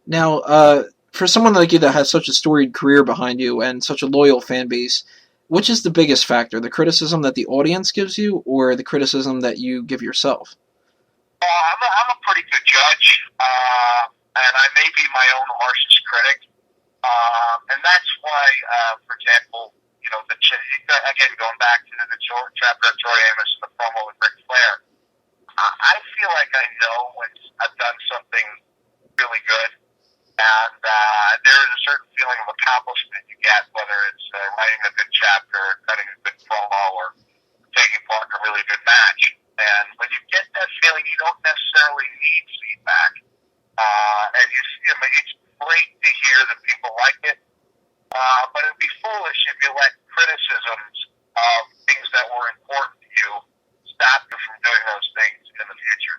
Now, for someone like you that has such a storied career behind you and such a loyal fan base, which is the biggest factor? The criticism that the audience gives you, or the criticism that you give yourself? I'm a pretty good judge, and I may be my own harshest critic. And that's why, for example, again, going back to the chapter of Tori Amos and the promo with Ric Flair, I feel like I know when I've done something really good, and there is a certain feeling of accomplishment you get, whether it's writing a good chapter, cutting a good promo, or taking part in a really good match. And when you get that feeling, you don't necessarily need feedback. And you see, I mean, it's great to hear that people like it, but it would be foolish if you let criticisms of things that were important to you stop you from doing those things in the future.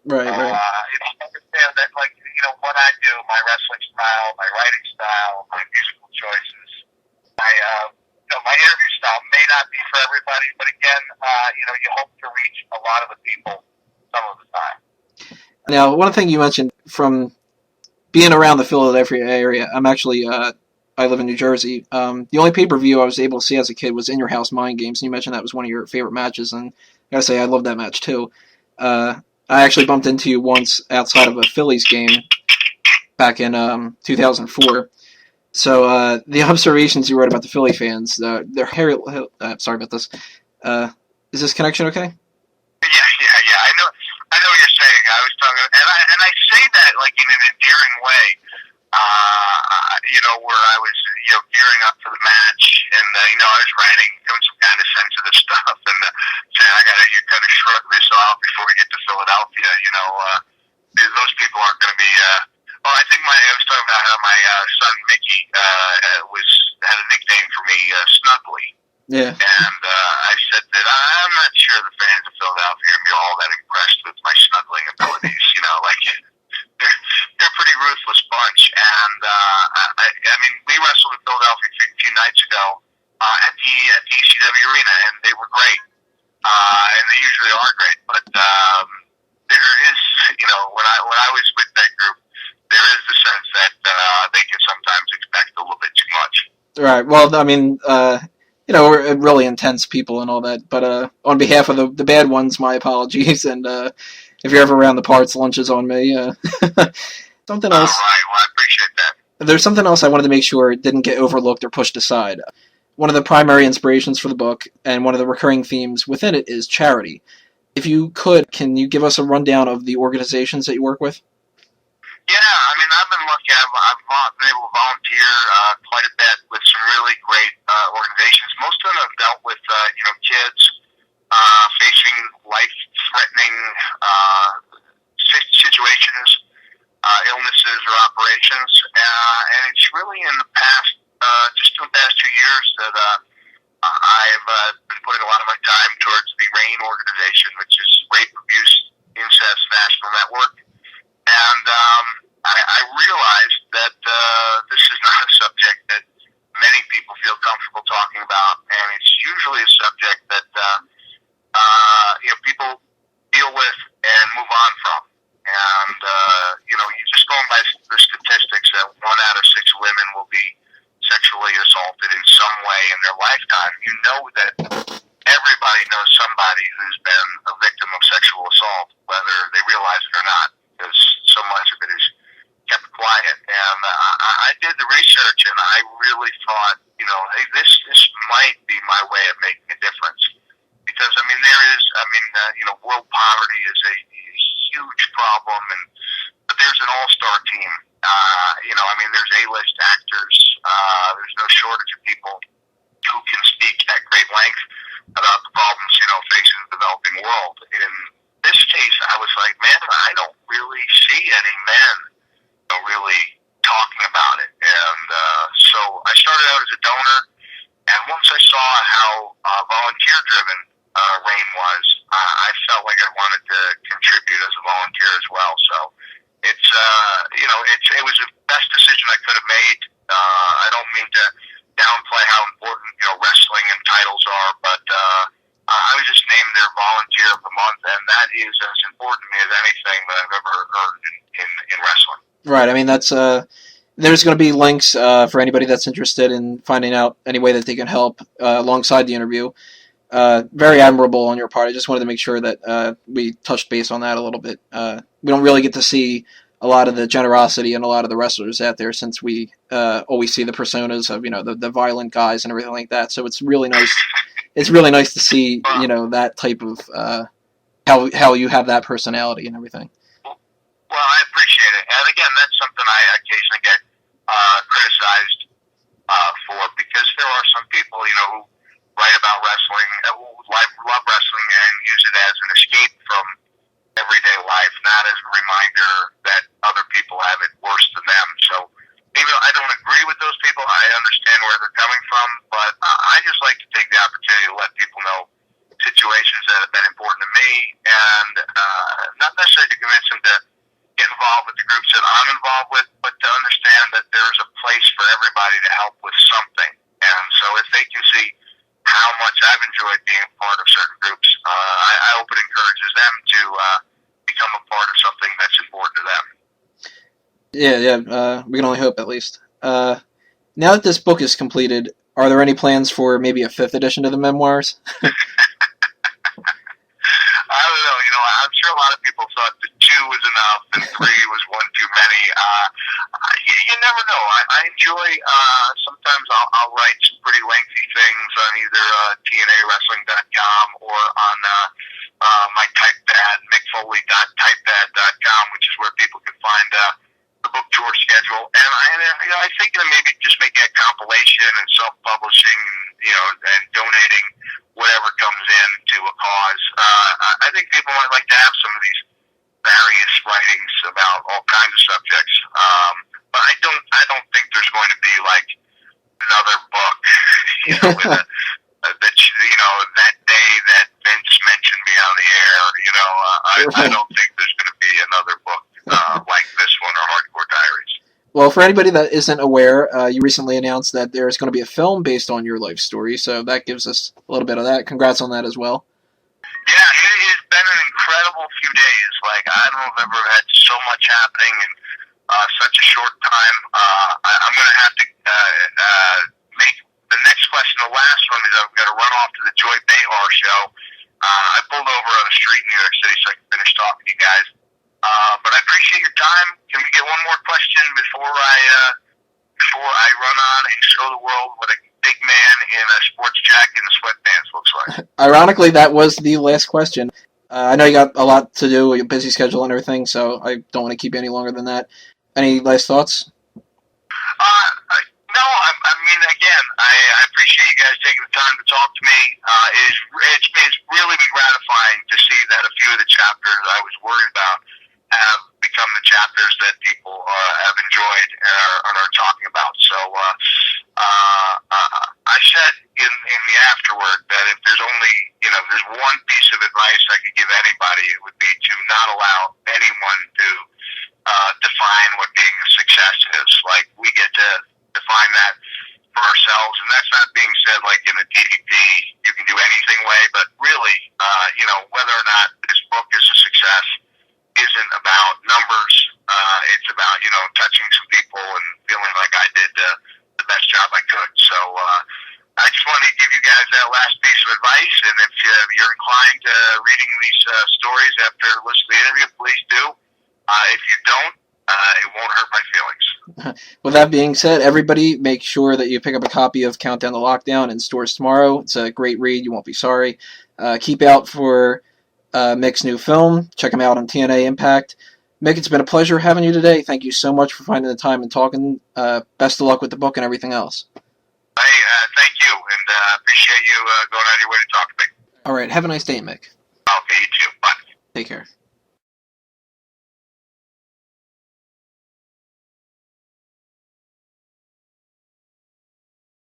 Right, right. I understand that, like, what I do, my wrestling style, my writing style, my musical choices, my interview style may not be for everybody, but again, you hope to reach a lot of the people some of the time. Now, one thing you mentioned from being around the Philadelphia area, I live in New Jersey. The only pay-per-view I was able to see as a kid was In Your House Mind Games, and you mentioned that was one of your favorite matches, and I gotta say, I love that match too. I actually bumped into you once outside of a Phillies game back in 2004. So the observations you wrote about the Philly fans, their hair. Sorry about this. Is this connection okay? Yeah. I know what you're saying. I was talking, and I say that like in an endearing way. Where I was, gearing up for the match, and I was writing some kind of sensitive stuff, and saying you kind of shrug this off before we get to Philadelphia. Those people aren't going to be. Well, I think I was talking about how my son Mickey had a nickname for me, Snuggly. Yeah. And I said that I'm not sure the fans of Philadelphia are going to be all that impressed with my snuggling abilities. They're a pretty ruthless bunch. And I mean, we wrestled in Philadelphia a few nights ago at the ECW Arena, and they were great. And they usually are great. But there is, when I was with that group, there is the sense that they can sometimes expect a little bit too much. Right. Well, I mean, we're really intense people and all that. But on behalf of the bad ones, my apologies. And if you're ever around the parts, lunch is on me. Something else. All right. Well, I appreciate that. There's something else I wanted to make sure it didn't get overlooked or pushed aside. One of the primary inspirations for the book and one of the recurring themes within it is charity. If you could, can you give us a rundown of the organizations that you work with? Yeah, I mean, I've been lucky. I've been able to volunteer quite a bit with some really great organizations. Most of them have dealt with, kids facing life-threatening situations, illnesses, or operations. And it's really in the past, just in the past 2 years that I've been putting a lot of my time towards the RAIN organization, which is Rape, Abuse, Incest National Network. And I realized that this is not a subject that many people feel comfortable talking about, and it's usually a subject that people deal with and move on from. And you just going by the statistics that 1 out of 6 women will be sexually assaulted in some way in their lifetime. You know that everybody knows somebody who's been a victim of sexual assault, whether they realize it or not, because so much of it is kept quiet. And I did the research, and I really thought, hey, this might be my way of making a difference. Because, world poverty is a huge problem, but there's an all-star team. There's A-list actors. There's no shortage of people who can speak at great length about the problems, facing the developing world. In this case, I was like, man, I don't really see any men, really talking about it. And so I started out as a donor, and once I saw how volunteer-driven RAIN was, I felt like I wanted to contribute as a volunteer as well. So it was the best decision I could have made. I don't mean to downplay how important wrestling and titles are, but I was just named their Volunteer of the Month, and that is as important to me as anything that I've ever earned in wrestling. Right. I mean, that's there's going to be links for anybody that's interested in finding out any way that they can help alongside the interview. Very admirable on your part. I just wanted to make sure that we touched base on that a little bit. We don't really get to see a lot of the generosity and a lot of the wrestlers out there, since we always see the personas of the violent guys and everything like that. So it's really nice. It's really nice to see that type of how you have that personality and everything. Well, I appreciate it, and again, that's something I occasionally get criticized for, because there are some people who write about wrestling, who love wrestling, and use it as an escape from everyday life, not as a reminder that other people have it worse than them. So even though I don't agree with those people, I understand where they're coming from, but I just like to take the opportunity to let people know situations that have been important to me, and not necessarily to convince them to get involved with the groups that I'm involved with, but to understand that there's a place for everybody to help with something. And so if they can see how much I've enjoyed being a part of certain groups, I hope it encourages them to become a part of something that's important to them. Yeah. We can only hope, at least. Now that this book is completed, are there any plans for maybe a 5th edition of the Memoirs? I don't know. I'm sure a lot of people thought that 2 was enough and 3 was one too many. You never know. I enjoy. Sometimes I'll write some pretty lengthy things on either TNAWrestling.com or on my typepad, mickfoley.typepad.com, which is where people can find the book tour schedule. And I think that maybe just making a compilation and self-publishing, and donating whatever comes in to a cause. I think people might like to have some of these various writings about all kinds of subjects. But I don't think there's going to be like another book, that day that Vince mentioned me on the air. I don't think there's going to be another book like this one, or Hardcore Diaries. Well, for anybody that isn't aware, you recently announced that there's going to be a film based on your life story, so that gives us a little bit of that. Congrats on that as well. Yeah, it has been an incredible few days. Like, I don't know if I've ever had so much happening in such a short time. I'm going to have to make the next question the last one, is I've got to run off to the Joy Behar show. I pulled over on a street in New York City so I can finish talking to you guys. But I appreciate your time. Can we get one more question before I run on and show the world what a big man in a sports jacket and sweatpants looks like? Ironically, that was the last question. I know you got a lot to do, a busy schedule and everything, so I don't want to keep you any longer than that. Any last thoughts? No, I mean, again, I appreciate you guys taking the time to talk to me. It's really been gratifying to see that a few of the chapters I was worried about have become the chapters that people have enjoyed and are talking about. So I said in the afterward that if there's only, there's one piece of advice I could give anybody, it would be to not allow anyone to define what being a success is. Like, we get to define that for ourselves, and that's not being said like in a DDP, you can do anything way, but really, whether or not this book is a success isn't about numbers. It's about, touching some people and feeling like I did the best job I could. So I just wanted to give you guys that last piece of advice, and if you're inclined to reading these stories after listening to the interview, please do. If you don't, it won't hurt my feelings. With that being said, everybody make sure that you pick up a copy of Countdown to Lockdown in stores tomorrow. It's a great read. You won't be sorry. Keep out for Mick's new film. Check him out on TNA Impact. Mick, it's been a pleasure having you today. Thank you so much for finding the time and talking. Best of luck with the book and everything else. Thank you, and appreciate you going out of your way to talk to me. All right. Have a nice day, Mick. Okay, you too. Bye. Take care.